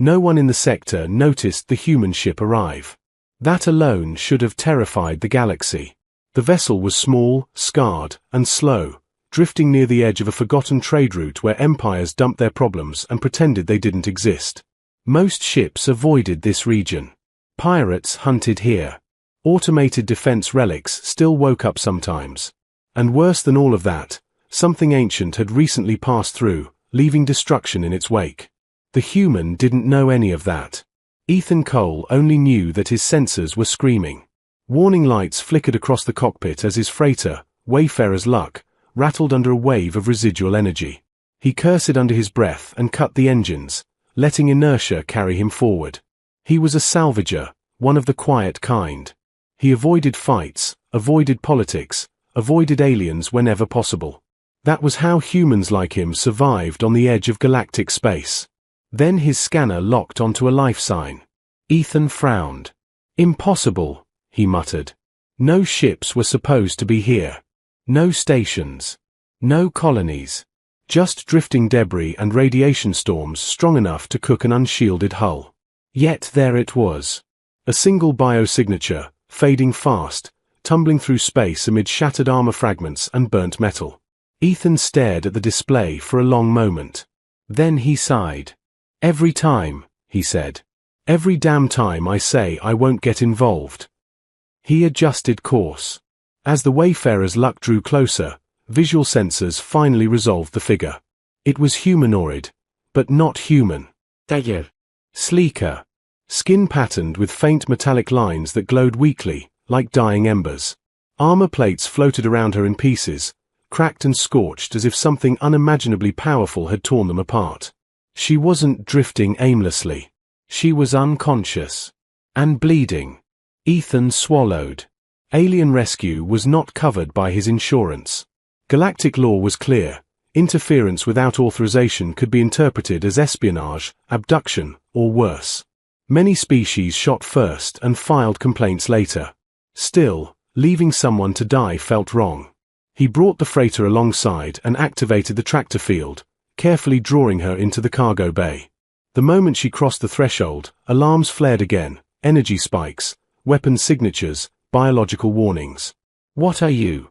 No one in the sector noticed the human ship arrive. That alone should have terrified the galaxy. The vessel was small, scarred, and slow, drifting near the edge of a forgotten trade route where empires dumped their problems and pretended they didn't exist. Most ships avoided this region. Pirates hunted here. Automated defense relics still woke up sometimes. And worse than all of that, something ancient had recently passed through, leaving destruction in its wake. The human didn't know any of that. Ethan Cole only knew that his sensors were screaming. Warning lights flickered across the cockpit as his freighter, Wayfarer's Luck, rattled under a wave of residual energy. He cursed under his breath and cut the engines, letting inertia carry him forward. He was a salvager, one of the quiet kind. He avoided fights, avoided politics, avoided aliens whenever possible. That was how humans like him survived on the edge of galactic space. Then his scanner locked onto a life sign. Ethan frowned. Impossible, he muttered. No ships were supposed to be here. No stations. No colonies. Just drifting debris and radiation storms strong enough to cook an unshielded hull. Yet there it was. A single biosignature, fading fast, tumbling through space amid shattered armor fragments and burnt metal. Ethan stared at the display for a long moment. Then he sighed. Every time, he said. Every damn time I say I won't get involved. He adjusted course. As the Wayfarer's Luck drew closer, visual sensors finally resolved the figure. It was humanoid, but not human. Tiger. Sleeker. Skin patterned with faint metallic lines that glowed weakly, like dying embers. Armor plates floated around her in pieces, cracked and scorched as if something unimaginably powerful had torn them apart. She wasn't drifting aimlessly. She was unconscious. And bleeding. Ethan swallowed. Alien rescue was not covered by his insurance. Galactic law was clear. Interference without authorization could be interpreted as espionage, abduction, or worse. Many species shot first and filed complaints later. Still, leaving someone to die felt wrong. He brought the freighter alongside and activated the tractor field, carefully drawing her into the cargo bay. The moment she crossed the threshold, alarms flared again, energy spikes, weapon signatures, biological warnings. "What are you?"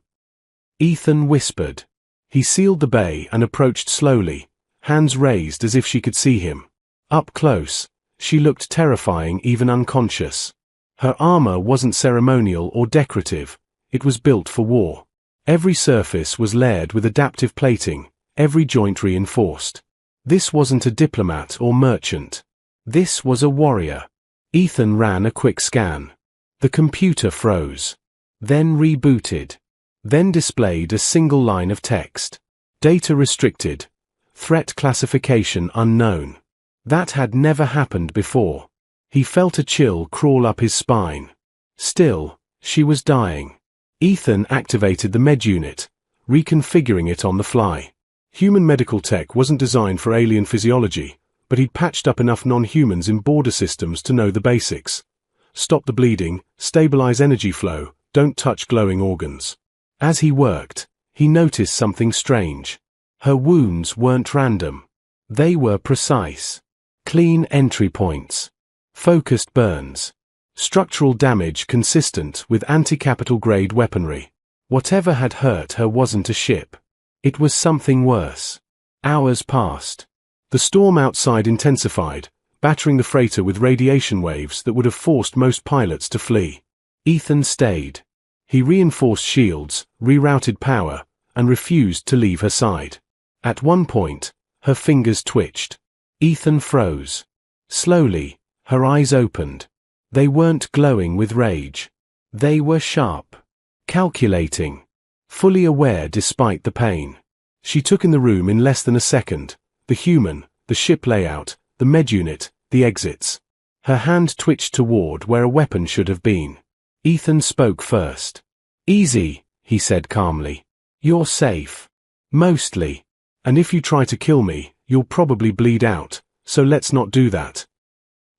Ethan whispered. He sealed the bay and approached slowly, hands raised as if she could see him. Up close, she looked terrifying, even unconscious. Her armor wasn't ceremonial or decorative, it was built for war. Every surface was layered with adaptive plating, every joint reinforced. This wasn't a diplomat or merchant. This was a warrior. Ethan ran a quick scan. The computer froze. Then rebooted. Then displayed a single line of text. Data restricted. Threat classification unknown. That had never happened before. He felt a chill crawl up his spine. Still, she was dying. Ethan activated the med unit, reconfiguring it on the fly. Human medical tech wasn't designed for alien physiology, but he'd patched up enough non-humans in border systems to know the basics. Stop the bleeding, stabilize energy flow, don't touch glowing organs. As he worked, he noticed something strange. Her wounds weren't random. They were precise. Clean entry points. Focused burns. Structural damage consistent with anti-capital grade weaponry. Whatever had hurt her wasn't a ship. It was something worse. Hours passed. The storm outside intensified, battering the freighter with radiation waves that would have forced most pilots to flee. Ethan stayed. He reinforced shields, rerouted power, and refused to leave her side. At one point, her fingers twitched. Ethan froze. Slowly, her eyes opened. They weren't glowing with rage. They were sharp. Calculating. Fully aware despite the pain. She took in the room in less than a second. The human, the ship layout, the med unit, the exits. Her hand twitched toward where a weapon should have been. Ethan spoke first. "Easy," he said calmly. "You're safe. Mostly. And if you try to kill me, you'll probably bleed out, so let's not do that."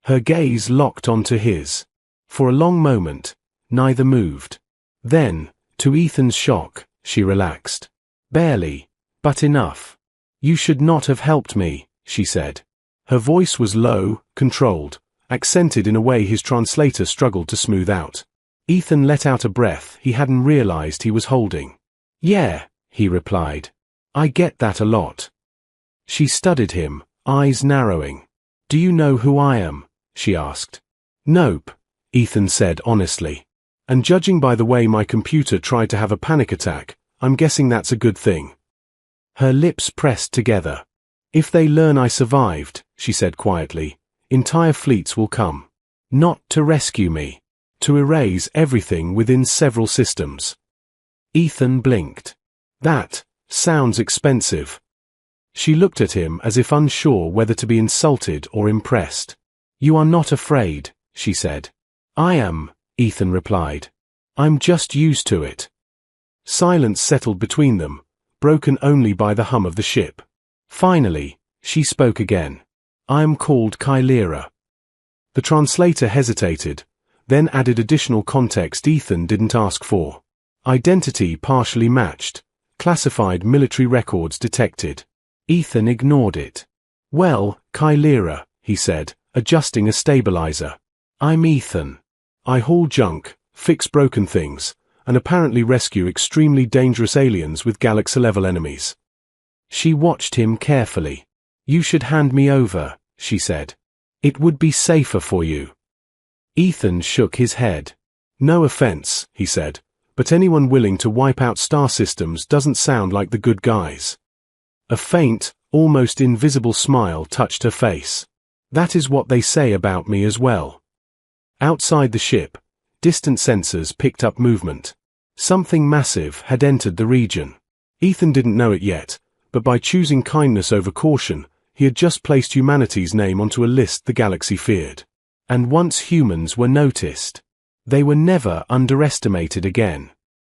Her gaze locked onto his. For a long moment, neither moved. Then, to Ethan's shock, she relaxed. "Barely, but enough. You should not have helped me," she said. Her voice was low, controlled, accented in a way his translator struggled to smooth out. Ethan let out a breath he hadn't realized he was holding. "Yeah," he replied. "I get that a lot." She studied him, eyes narrowing. "Do you know who I am?" she asked. "Nope," Ethan said honestly. "And judging by the way my computer tried to have a panic attack, I'm guessing that's a good thing." Her lips pressed together. "If they learn I survived," she said quietly, "entire fleets will come. Not to rescue me. To erase everything within several systems." Ethan blinked. "That sounds expensive." She looked at him as if unsure whether to be insulted or impressed. "You are not afraid," she said. "I am," Ethan replied. "I'm just used to it." Silence settled between them, broken only by the hum of the ship. Finally, she spoke again. "I am called Kylera." The translator hesitated, then added additional context Ethan didn't ask for. Identity partially matched. Classified military records detected. Ethan ignored it. "Well, Kylera," he said, adjusting a stabilizer. "I'm Ethan. I haul junk, fix broken things, and apparently rescue extremely dangerous aliens with galaxy-level enemies." She watched him carefully. "You should hand me over," she said. "It would be safer for you." Ethan shook his head. "No offense," he said, "but anyone willing to wipe out star systems doesn't sound like the good guys." A faint, almost invisible smile touched her face. "That is what they say about me as well." Outside the ship, distant sensors picked up movement. Something massive had entered the region. Ethan didn't know it yet, but by choosing kindness over caution, he had just placed humanity's name onto a list the galaxy feared. And once humans were noticed, they were never underestimated again.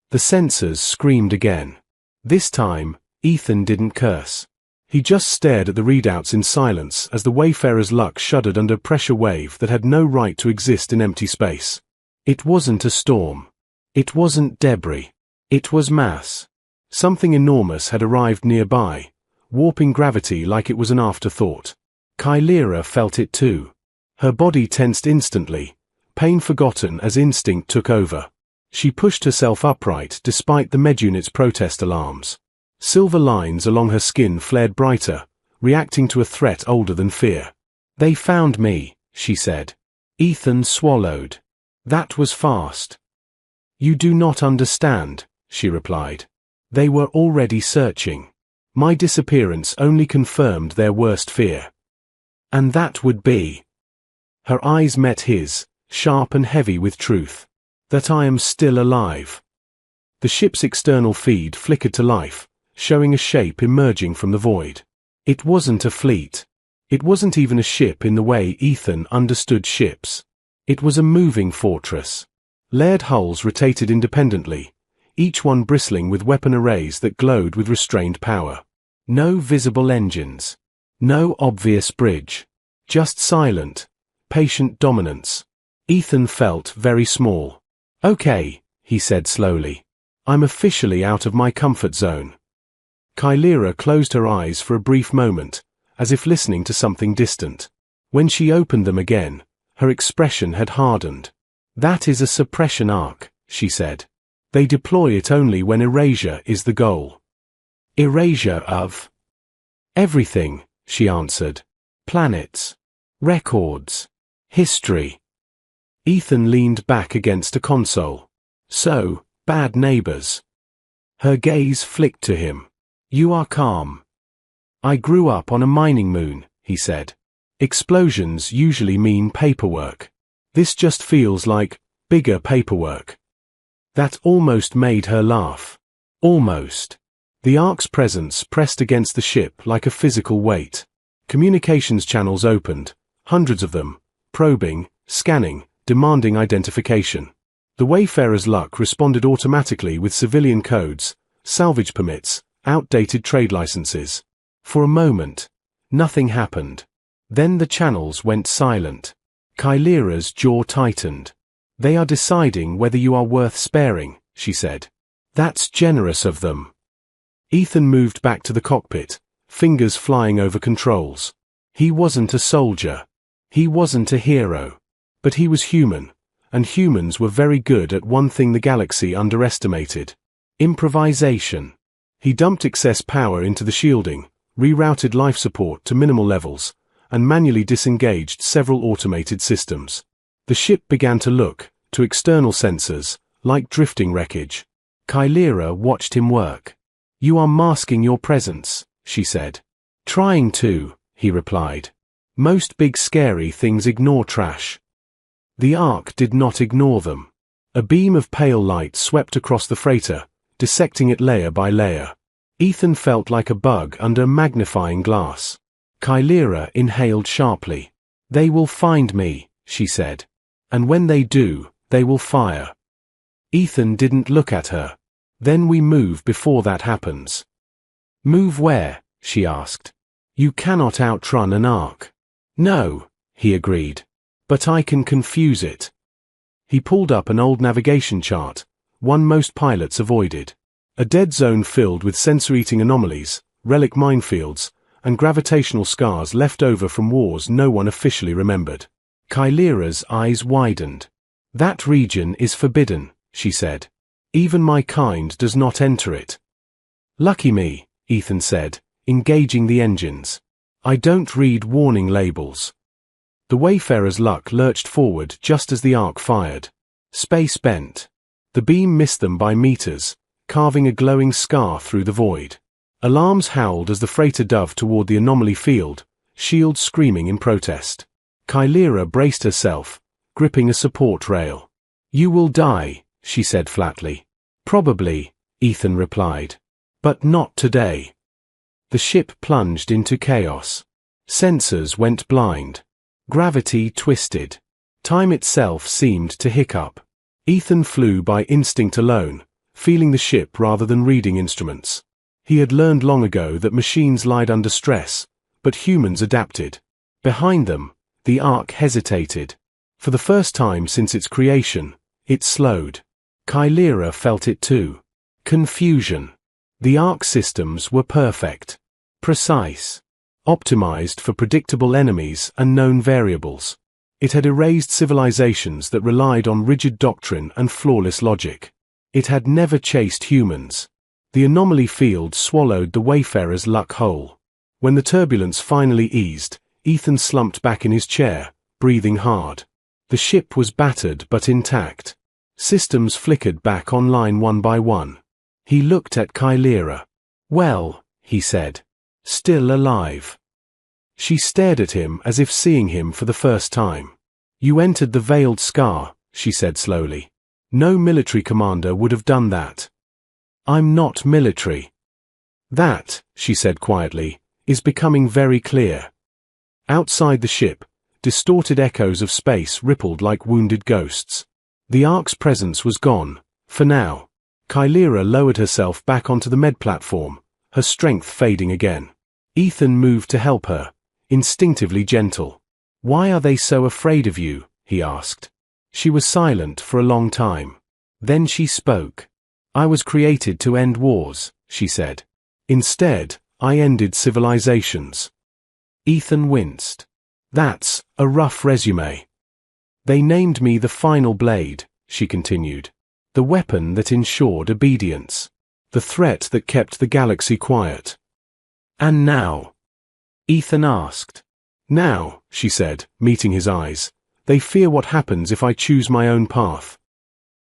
The sensors screamed again. This time, Ethan didn't curse. He just stared at the readouts in silence as the Wayfarer's luck shuddered under a pressure wave that had no right to exist in empty space. It wasn't a storm. It wasn't debris. It was mass. Something enormous had arrived nearby, warping gravity like it was an afterthought. Kylera felt it too. Her body tensed instantly, pain forgotten as instinct took over. She pushed herself upright despite the medunit's protest alarms. Silver lines along her skin flared brighter, reacting to a threat older than fear. "They found me," she said. Ethan swallowed. "That was fast." "You do not understand," she replied. "They were already searching. My disappearance only confirmed their worst fear." "And that would be?" Her eyes met his, sharp and heavy with truth. "That I am still alive." The ship's external feed flickered to life, showing a shape emerging from the void. It wasn't a fleet. It wasn't even a ship in the way Ethan understood ships. It was a moving fortress. Layered hulls rotated independently, each one bristling with weapon arrays that glowed with restrained power. No visible engines. No obvious bridge. Just silent, patient dominance. Ethan felt very small. "Okay," he said slowly. "I'm officially out of my comfort zone." Kylera closed her eyes for a brief moment, as if listening to something distant. When she opened them again, her expression had hardened. "That is a suppression arc," she said. "They deploy it only when erasure is the goal." "Erasure of?" "Everything," she answered. "Planets. Records. History." Ethan leaned back against a console. "So, bad neighbors." Her gaze flicked to him. "You are calm." "I grew up on a mining moon," he said. "Explosions usually mean paperwork. This just feels like bigger paperwork." That almost made her laugh. Almost. The Ark's presence pressed against the ship like a physical weight. Communications channels opened, hundreds of them, probing, scanning, demanding identification. The Wayfarer's luck responded automatically with civilian codes, salvage permits, outdated trade licenses. For a moment, nothing happened. Then the channels went silent. Kylera's jaw tightened. "They are deciding whether you are worth sparing," she said. "That's generous of them." Ethan moved back to the cockpit, fingers flying over controls. He wasn't a soldier. He wasn't a hero. But he was human, and humans were very good at one thing the galaxy underestimated: improvisation. He dumped excess power into the shielding, rerouted life support to minimal levels, and manually disengaged several automated systems. The ship began to look, to external sensors, like drifting wreckage. Kylera watched him work. "You are masking your presence," she said. "Trying to," he replied. "Most big scary things ignore trash." The Ark did not ignore them. A beam of pale light swept across the freighter, dissecting it layer by layer. Ethan felt like a bug under a magnifying glass. Kylera inhaled sharply. "They will find me," she said. "And when they do, they will fire." Ethan didn't look at her. "Then we move before that happens." "Move where?" she asked. "You cannot outrun an Ark." "No," he agreed. "But I can confuse it." He pulled up an old navigation chart, one most pilots avoided. A dead zone filled with sensor-eating anomalies, relic minefields, and gravitational scars left over from wars no one officially remembered. Kylera's eyes widened. "That region is forbidden," she said. "Even my kind does not enter it." "Lucky me," Ethan said, engaging the engines. "I don't read warning labels." The Wayfarer's luck lurched forward just as the Ark fired. Space bent. The beam missed them by meters, carving a glowing scar through the void. Alarms howled as the freighter dove toward the anomaly field, shields screaming in protest. Kylera braced herself, gripping a support rail. "You will die," she said flatly. "Probably," Ethan replied. "But not today." The ship plunged into chaos. Sensors went blind. Gravity twisted. Time itself seemed to hiccup. Ethan flew by instinct alone, feeling the ship rather than reading instruments. He had learned long ago that machines lied under stress, but humans adapted. Behind them, the Ark hesitated. For the first time since its creation, it slowed. Kylera felt it too. Confusion. The Ark systems were perfect. Precise. Optimized for predictable enemies and known variables. It had erased civilizations that relied on rigid doctrine and flawless logic. It had never chased humans. The anomaly field swallowed the Wayfarer's luck whole. When the turbulence finally eased, Ethan slumped back in his chair, breathing hard. The ship was battered but intact. Systems flickered back online one by one. He looked at Kylera. "Well," he said. "Still alive." She stared at him as if seeing him for the first time. "You entered the veiled scar," she said slowly. "No military commander would have done that." "I'm not military." "That," she said quietly, "is becoming very clear." Outside the ship, distorted echoes of space rippled like wounded ghosts. The Ark's presence was gone, for now. Kylera lowered herself back onto the med platform, her strength fading again. Ethan moved to help her, instinctively gentle. "Why are they so afraid of you?" he asked. She was silent for a long time. Then she spoke. "I was created to end wars," she said. "Instead, I ended civilizations." Ethan winced. "That's a rough resume." "They named me the Final Blade," she continued. "The weapon that ensured obedience. The threat that kept the galaxy quiet." "And now?" Ethan asked. "Now," she said, meeting his eyes, "they fear what happens if I choose my own path."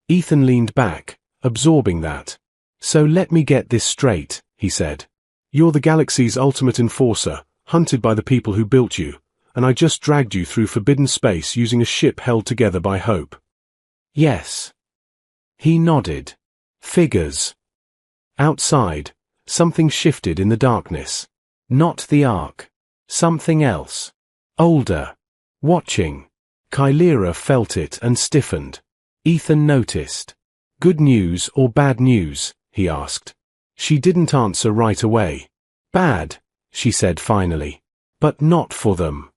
Ethan leaned back, absorbing that. "So let me get this straight," he said. "You're the galaxy's ultimate enforcer, hunted by the people who built you, and I just dragged you through forbidden space using a ship held together by hope." "Yes." He nodded. "Figures." Outside, something shifted in the darkness. Not the Ark. Something else. Older. Watching. Kylera felt it and stiffened. Ethan noticed. "Good news or bad news?" he asked. She didn't answer right away. "Bad," she said finally. "But not for them."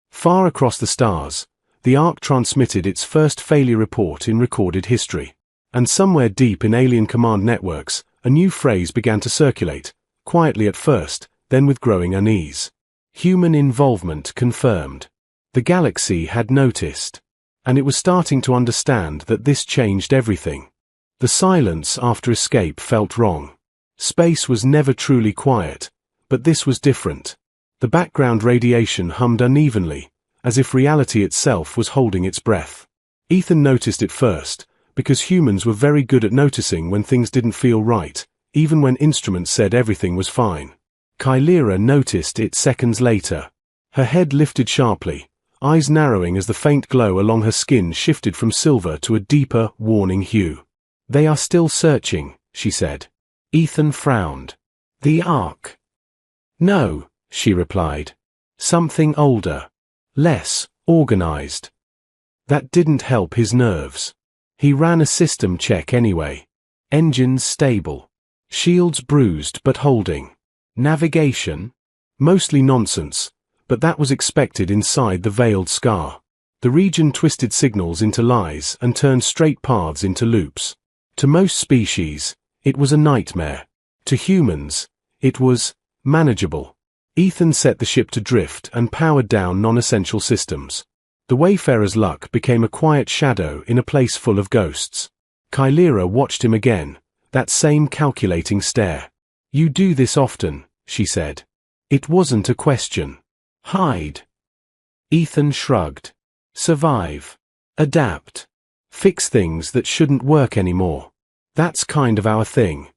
Far across the stars, the Ark transmitted its first failure report in recorded history. And somewhere deep in alien command networks, a new phrase began to circulate, quietly at first, then with growing unease. Human involvement confirmed. The galaxy had noticed. And it was starting to understand that this changed everything. The silence after escape felt wrong. Space was never truly quiet, but this was different. The background radiation hummed unevenly, as if reality itself was holding its breath. Ethan noticed it first, because humans were very good at noticing when things didn't feel right, even when instruments said everything was fine. Kylera noticed it seconds later. Her head lifted sharply, eyes narrowing as the faint glow along her skin shifted from silver to a deeper, warning hue. "They are still searching," she said. Ethan frowned. "The Ark?" "No," she replied. "Something older. Less organized." That didn't help his nerves. He ran a system check anyway. Engines stable. Shields bruised but holding. Navigation? Mostly nonsense, but that was expected inside the veiled scar. The region twisted signals into lies and turned straight paths into loops. To most species, it was a nightmare. To humans, it was manageable. Ethan set the ship to drift and powered down non-essential systems. The Wayfarer's luck became a quiet shadow in a place full of ghosts. Kylera watched him again, that same calculating stare. "You do this often," she said. It wasn't a question. "Hide." Ethan shrugged. "Survive. Adapt. Fix things that shouldn't work anymore. That's kind of our thing."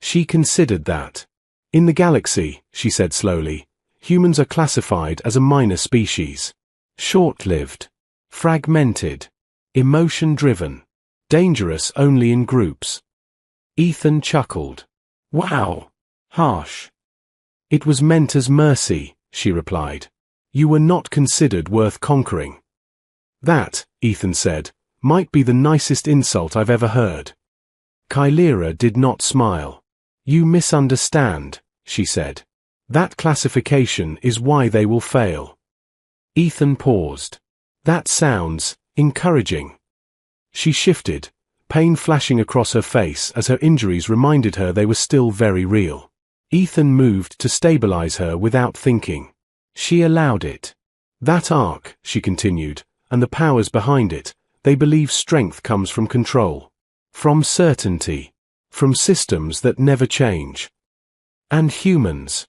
She considered that. "In the galaxy," she said slowly, "humans are classified as a minor species. Short-lived. Fragmented. Emotion-driven. Dangerous only in groups." Ethan chuckled. "Wow. Harsh." "It was meant as mercy," she replied. "You were not considered worth conquering." "That," Ethan said, "might be the nicest insult I've ever heard." Kylera did not smile. "You misunderstand," she said. "That classification is why they will fail." Ethan paused. "That sounds encouraging." She shifted, pain flashing across her face as her injuries reminded her they were still very real. Ethan moved to stabilize her without thinking. She allowed it. "That arc," she continued, "and the powers behind it, they believe strength comes from control. From certainty. From systems that never change." "And humans?"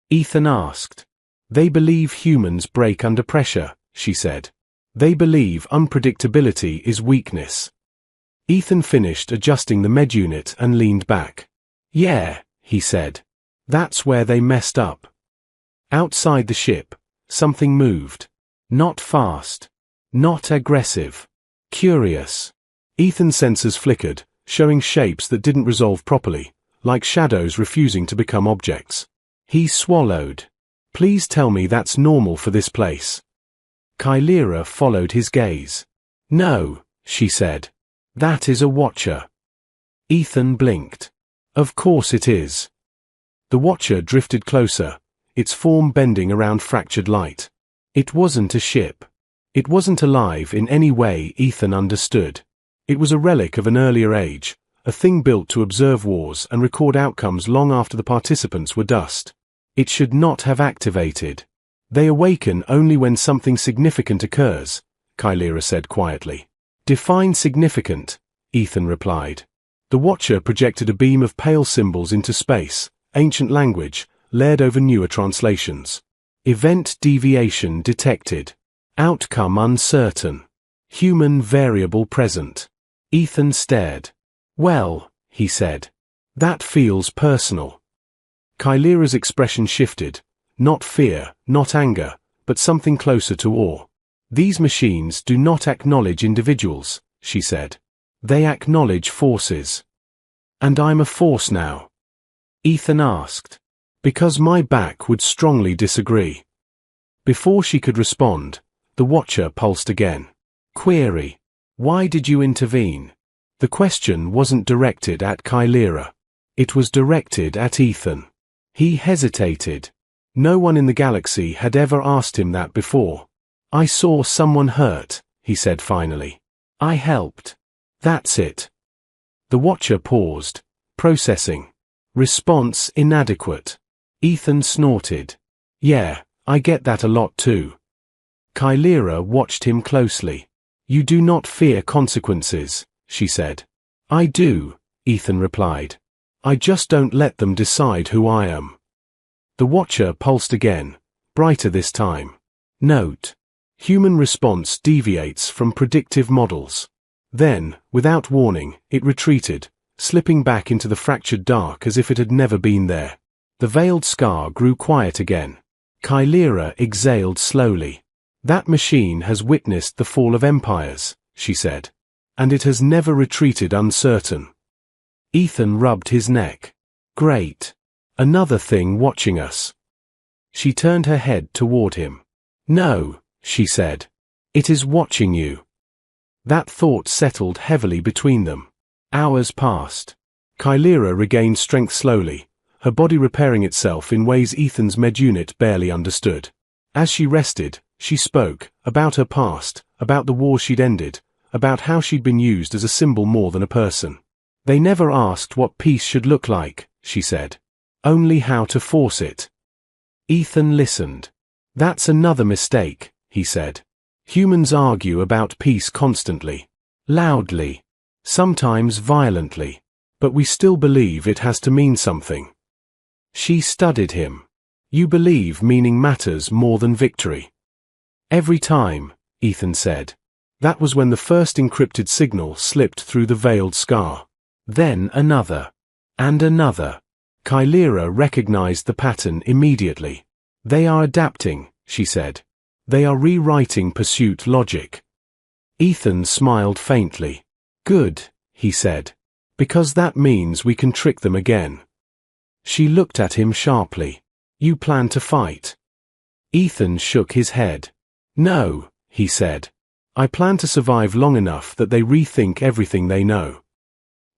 Ethan asked. "They believe humans break under pressure," she said. "They believe unpredictability is weakness." Ethan finished adjusting the med unit and leaned back. "Yeah," he said. "That's where they messed up." Outside the ship, something moved. Not fast. Not aggressive. Curious. Ethan's sensors flickered, showing shapes that didn't resolve properly, like shadows refusing to become objects. He swallowed. "Please tell me that's normal for this place." Kylera followed his gaze. "No," she said. "That is a watcher." Ethan blinked. "Of course it is." The watcher drifted closer, its form bending around fractured light. It wasn't a ship. It wasn't alive in any way Ethan understood. It was a relic of an earlier age, a thing built to observe wars and record outcomes long after the participants were dust. It should not have activated. "They awaken only when something significant occurs," Kylera said quietly. "Define significant," Ethan replied. The watcher projected a beam of pale symbols into space, ancient language, layered over newer translations. "Event deviation detected. Outcome uncertain. Human variable present." Ethan stared. "Well," he said. "That feels personal." Kylera's expression shifted. Not fear, not anger, but something closer to awe. "These machines do not acknowledge individuals," she said. "They acknowledge forces." "And I'm a force now?" Ethan asked. "Because my back would strongly disagree." Before she could respond, the watcher pulsed again. "Query. Why did you intervene?" The question wasn't directed at Kylera. It was directed at Ethan. He hesitated. No one in the galaxy had ever asked him that before. "I saw someone hurt," he said finally. "I helped. That's it." The watcher paused, processing. Response inadequate. Ethan snorted. Yeah, I get that a lot too. Kylera watched him closely. You do not fear consequences, she said. I do, Ethan replied. I just don't let them decide who I am. The watcher pulsed again, brighter this time. Note: human response deviates from predictive models. Then, without warning, it retreated, slipping back into the fractured dark as if it had never been there. The veiled scar grew quiet again. Kylera exhaled slowly. That machine has witnessed the fall of empires, she said. And it has never retreated uncertain. Ethan rubbed his neck. Great. Another thing watching us. She turned her head toward him. No, she said. It is watching you. That thought settled heavily between them. Hours passed. Kylera regained strength slowly, her body repairing itself in ways Ethan's medunit barely understood. As she rested, she spoke, about her past, about the war she'd ended, about how she'd been used as a symbol more than a person. They never asked what peace should look like, she said. Only how to force it. Ethan listened. That's another mistake, he said. Humans argue about peace constantly. Loudly. Sometimes violently. But we still believe it has to mean something. She studied him. You believe meaning matters more than victory. Every time, Ethan said. That was when the first encrypted signal slipped through the veiled scar. Then another. And another. Kylera recognized the pattern immediately. They are adapting, she said. They are rewriting pursuit logic. Ethan smiled faintly. Good, he said. Because that means we can trick them again. She looked at him sharply. You plan to fight? Ethan shook his head. No, he said. I plan to survive long enough that they rethink everything they know.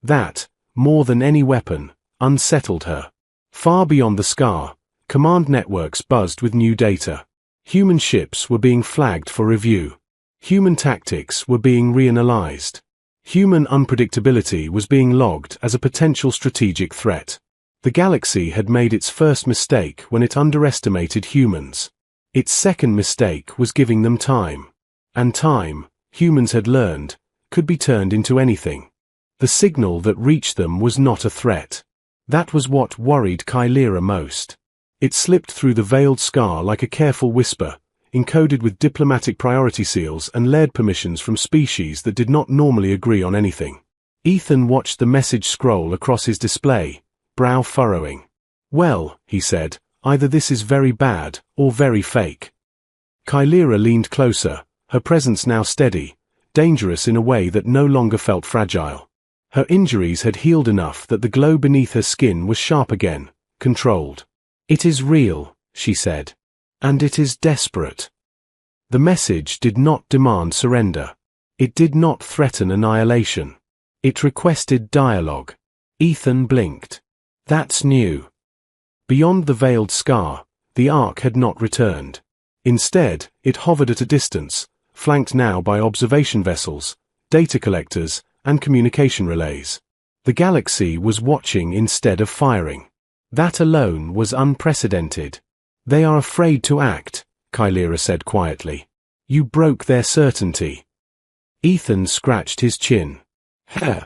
That, more than any weapon, unsettled her. Far beyond the scar, command networks buzzed with new data. Human ships were being flagged for review. Human tactics were being reanalyzed. Human unpredictability was being logged as a potential strategic threat. The galaxy had made its first mistake when it underestimated humans. Its second mistake was giving them time. And time, humans had learned, could be turned into anything. The signal that reached them was not a threat. That was what worried Kylera most. It slipped through the veiled scar like a careful whisper, encoded with diplomatic priority seals and layered permissions from species that did not normally agree on anything. Ethan watched the message scroll across his display, brow furrowing. Well, he said, either this is very bad, or very fake. Kylera leaned closer, her presence now steady, dangerous in a way that no longer felt fragile. Her injuries had healed enough that the glow beneath her skin was sharp again, controlled. It is real, she said. And it is desperate. The message did not demand surrender. It did not threaten annihilation. It requested dialogue. Ethan blinked. That's new. Beyond the veiled scar, the Ark had not returned. Instead, it hovered at a distance, flanked now by observation vessels, data collectors, and communication relays. The galaxy was watching instead of firing. That alone was unprecedented. They are afraid to act, Kylera said quietly. You broke their certainty. Ethan scratched his chin. Heh.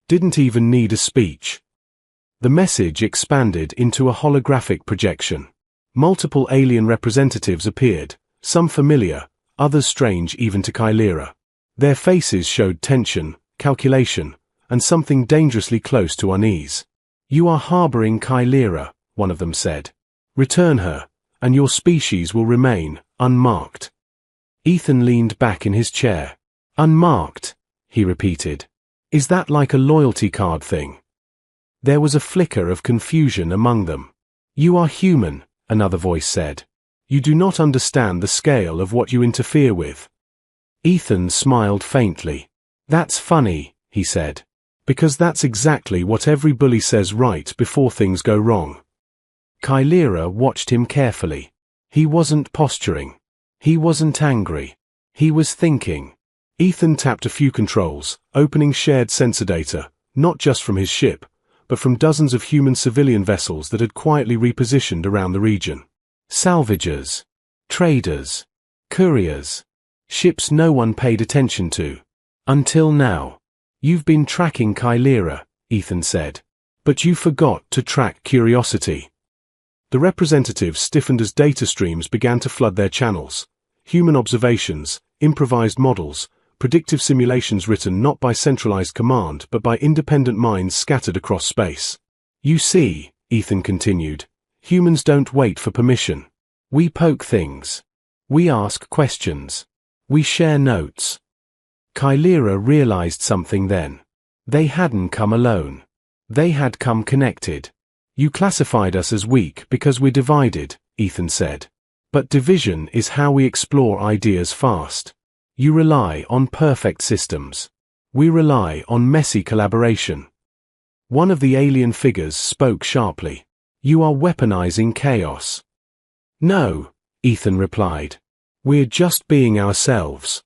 Didn't even need a speech. The message expanded into a holographic projection. Multiple alien representatives appeared, some familiar, others strange even to Kylera. Their faces showed tension, calculation, and something dangerously close to unease. You are harboring Kylera, one of them said. Return her, and your species will remain unmarked. Ethan leaned back in his chair. Unmarked, he repeated. Is that like a loyalty card thing? There was a flicker of confusion among them. You are human, another voice said. You do not understand the scale of what you interfere with. Ethan smiled faintly. That's funny, he said. Because that's exactly what every bully says right before things go wrong. Kylera watched him carefully. He wasn't posturing. He wasn't angry. He was thinking. Ethan tapped a few controls, opening shared sensor data, not just from his ship, but from dozens of human civilian vessels that had quietly repositioned around the region. Salvagers, traders, couriers, ships no one paid attention to. Until now. You've been tracking Chimera, Ethan said. But you forgot to track curiosity. The representatives stiffened as data streams began to flood their channels. Human observations, improvised models, predictive simulations written not by centralized command but by independent minds scattered across space. You see, Ethan continued, humans don't wait for permission. We poke things. We ask questions. We share notes. Chimera realized something then. They hadn't come alone. They had come connected. You classified us as weak because we're divided, Ethan said. But division is how we explore ideas fast. You rely on perfect systems. We rely on messy collaboration. One of the alien figures spoke sharply. You are weaponizing chaos. No, Ethan replied. We're just being ourselves.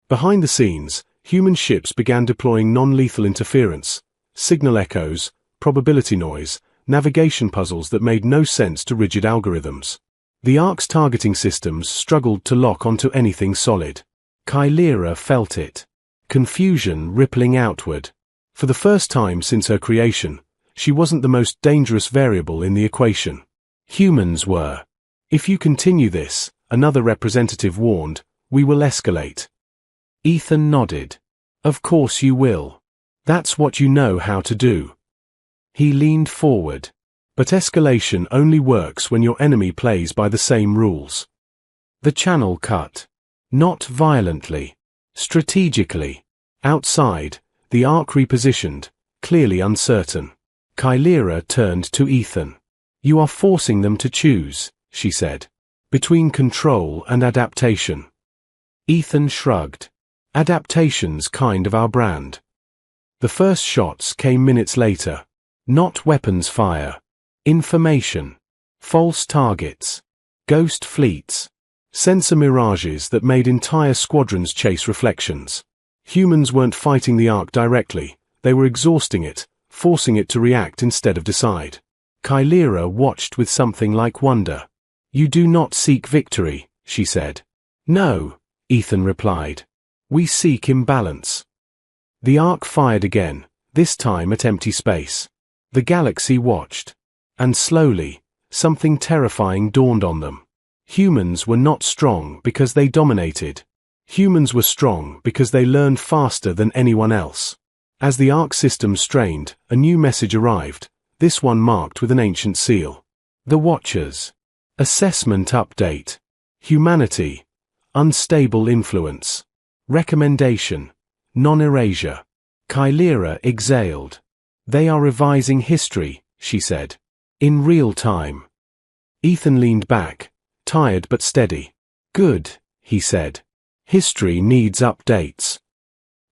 Behind the scenes, human ships began deploying non-lethal interference, signal echoes, probability noise, navigation puzzles that made no sense to rigid algorithms. The Ark's targeting systems struggled to lock onto anything solid. Chimera felt it. Confusion rippling outward. For the first time since her creation, she wasn't the most dangerous variable in the equation. Humans were. If you continue this, another representative warned, we will escalate. Ethan nodded. Of course you will. That's what you know how to do. He leaned forward. But escalation only works when your enemy plays by the same rules. The channel cut. Not violently. Strategically. Outside, the Ark repositioned, clearly uncertain. Chimera turned to Ethan. You are forcing them to choose, she said. Between control and adaptation. Ethan shrugged. Adaptation's kind of our brand. The first shots came minutes later. Not weapons fire. Information. False targets. Ghost fleets. Sensor mirages that made entire squadrons chase reflections. Humans weren't fighting the Ark directly, they were exhausting it, forcing it to react instead of decide. Chimera watched with something like wonder. You do not seek victory, she said. No, Ethan replied. We seek imbalance. The Ark fired again, this time at empty space. The galaxy watched. And slowly, something terrifying dawned on them. Humans were not strong because they dominated. Humans were strong because they learned faster than anyone else. As the Ark system strained, a new message arrived, this one marked with an ancient seal. The Watchers. Assessment update. Humanity. Unstable influence. Recommendation. Non-erasure. Chimera exhaled. They are revising history, she said. In real time. Ethan leaned back, tired but steady. Good, he said. History needs updates.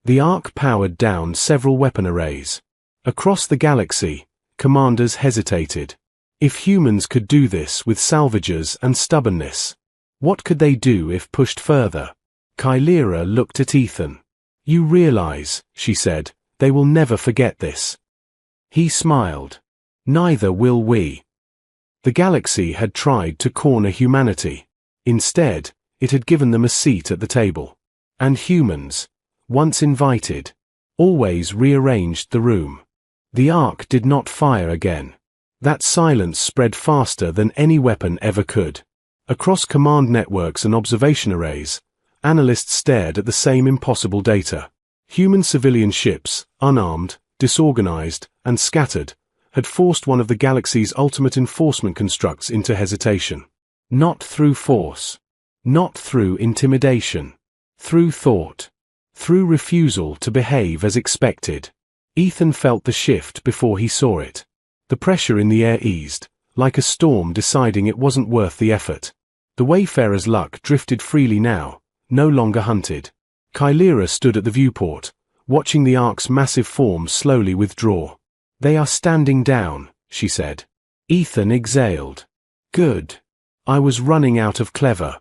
The Ark powered down several weapon arrays. Across the galaxy, commanders hesitated. If humans could do this with salvagers and stubbornness, what could they do if pushed further? Chimera looked at Ethan. You realize, she said, they will never forget this. He smiled. Neither will we. The galaxy had tried to corner humanity. Instead, it had given them a seat at the table. And humans, once invited, always rearranged the room. The Ark did not fire again. That silence spread faster than any weapon ever could. Across command networks and observation arrays, analysts stared at the same impossible data. Human civilian ships, unarmed, disorganized, and scattered, had forced one of the galaxy's ultimate enforcement constructs into hesitation. Not through force. Not through intimidation. Through thought. Through refusal to behave as expected. Ethan felt the shift before he saw it. The pressure in the air eased, like a storm deciding it wasn't worth the effort. The wayfarer's luck drifted freely now, no longer hunted. Chimera stood at the viewport, watching the Ark's massive form slowly withdraw. They are standing down, she said. Ethan exhaled. Good. I was running out of clever.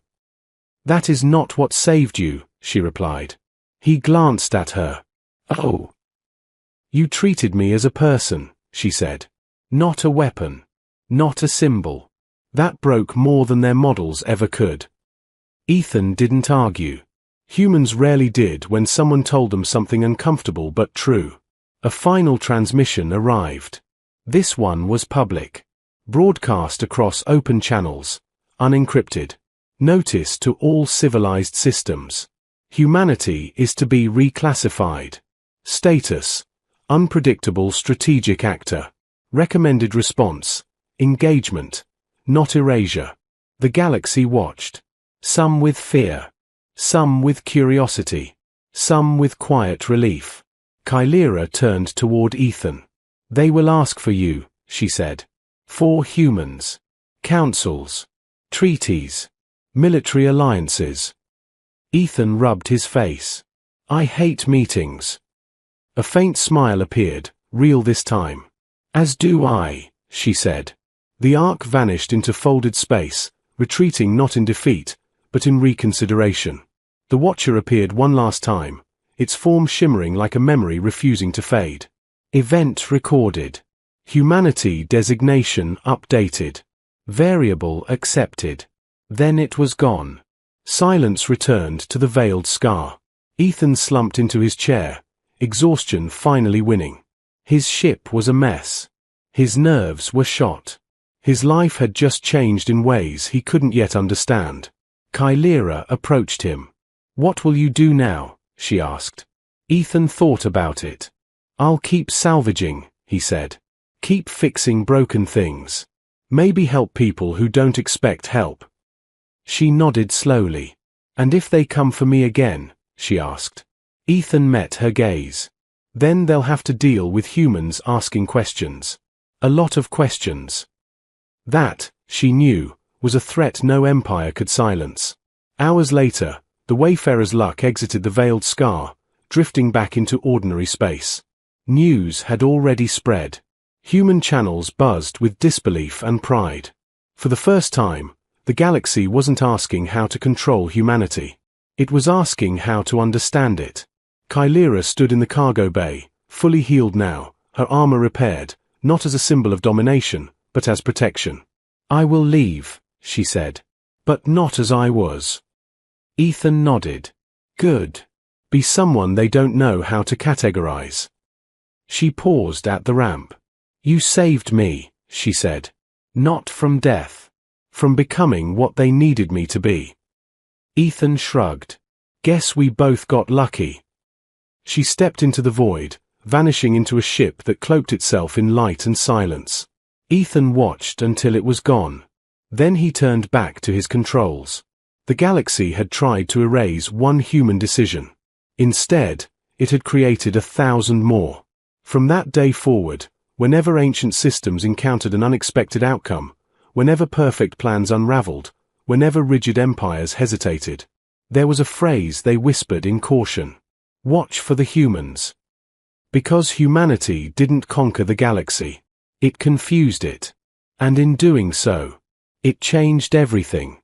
That is not what saved you, she replied. He glanced at her. Oh. You treated me as a person, she said. Not a weapon. Not a symbol. That broke more than their models ever could. Ethan didn't argue. Humans rarely did when someone told them something uncomfortable but true. A final transmission arrived. This one was public. Broadcast across open channels. Unencrypted. Notice to all civilized systems. Humanity is to be reclassified. Status: unpredictable strategic actor. Recommended response: engagement, not erasure. The galaxy watched. Some with fear. Some with curiosity. Some with quiet relief. Kylera turned toward Ethan. They will ask for you, she said. For humans. Councils. Treaties. Military alliances. Ethan rubbed his face. I hate meetings. A faint smile appeared, real this time. As do I, she said. The arc vanished into folded space, retreating not in defeat, but in reconsideration. The Watcher appeared one last time, its form shimmering like a memory refusing to fade. Event recorded. Humanity designation updated. Variable accepted. Then it was gone. Silence returned to the veiled scar. Ethan slumped into his chair, exhaustion finally winning. His ship was a mess. His nerves were shot. His life had just changed in ways he couldn't yet understand. Kylera approached him. What will you do now? She asked. Ethan thought about it. I'll keep salvaging, he said. Keep fixing broken things. Maybe help people who don't expect help. She nodded slowly. And if they come for me again? She asked. Ethan met her gaze. Then they'll have to deal with humans asking questions. A lot of questions. That, she knew, was a threat no empire could silence. Hours later, the Wayfarer's luck exited the veiled scar, drifting back into ordinary space. News had already spread. Human channels buzzed with disbelief and pride. For the first time, the galaxy wasn't asking how to control humanity. It was asking how to understand it. Kylera stood in the cargo bay, fully healed now, her armor repaired, not as a symbol of domination, but as protection. I will leave, she said. But not as I was. Ethan nodded. Good. Be someone they don't know how to categorize. She paused at the ramp. You saved me, she said. Not from death. From becoming what they needed me to be. Ethan shrugged. Guess we both got lucky. She stepped into the void, vanishing into a ship that cloaked itself in light and silence. Ethan watched until it was gone. Then he turned back to his controls. The galaxy had tried to erase one human decision. Instead, it had created 1,000 more. From that day forward, whenever ancient systems encountered an unexpected outcome, whenever perfect plans unraveled, whenever rigid empires hesitated, there was a phrase they whispered in caution. Watch for the humans. Because humanity didn't conquer the galaxy. It confused it. And in doing so, it changed everything.